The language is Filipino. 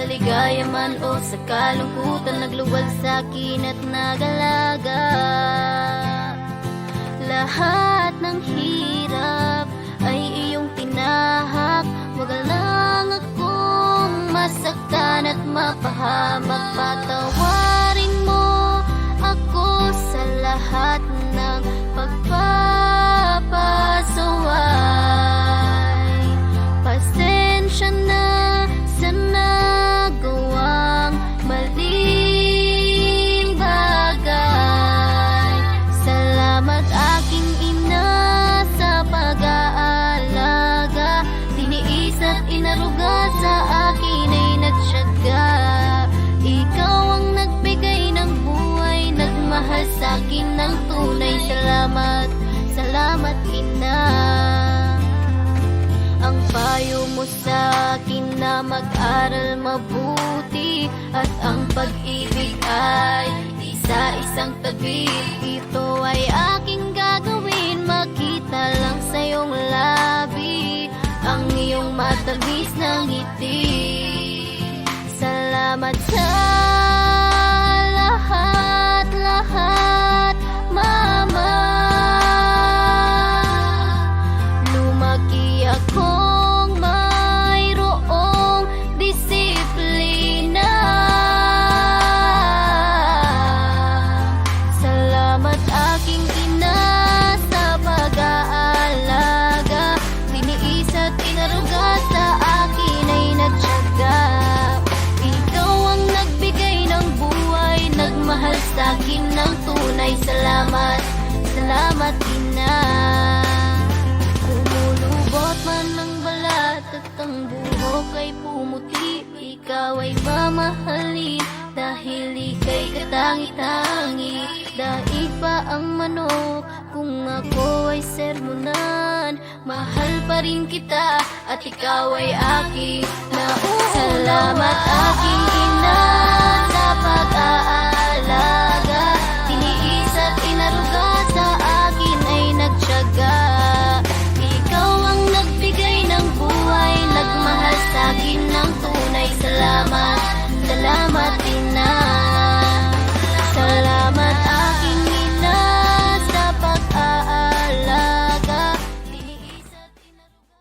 sa ligaya man o sa kalungkutan, nagluwal sa'kin at nagalaga. Lahat ng hirap ay iyong tinahak, wag lang akong masaktan at mapahamak. Patawarin mo ako sa lahat ng pagpapasaway. Pasensya na sa nagawang maling bagay. Salamat aking ina sa pag-aalaga, tiniis at inaruga sa akin ay nagtiyaga. Ikaw ang nagbigay ng buhay, nagmahal sa'kin ng tunay. Salamat, salamat ina. Ang payo mo sa'kin na mag-aral mabuti, at ang pag-ibig ay isa-isang tabi. Ito ay aking gagawin, makita lang sa iyong labi ang iyong matamis na ngiti. Salamat sa lahat, Mama. Lumaki akong mayroong disiplina. Salamat aking ina sa pag-aalaga, tiniis at inaruga sa akin ay nagtiyaga. Ikaw ang nagbigay ng buhay, nagmahal sa'kin ng tunay. Salamat, salamat ina. Lumulubot man ng balat at ang buhok ay pumuti, ikaw ay mamahalin dahil ika'y katangi-tangi. Daig pa ang manok kung ako ay sermonan, mahal pa rin kita at ikaw ay aking nauna. Salamat aking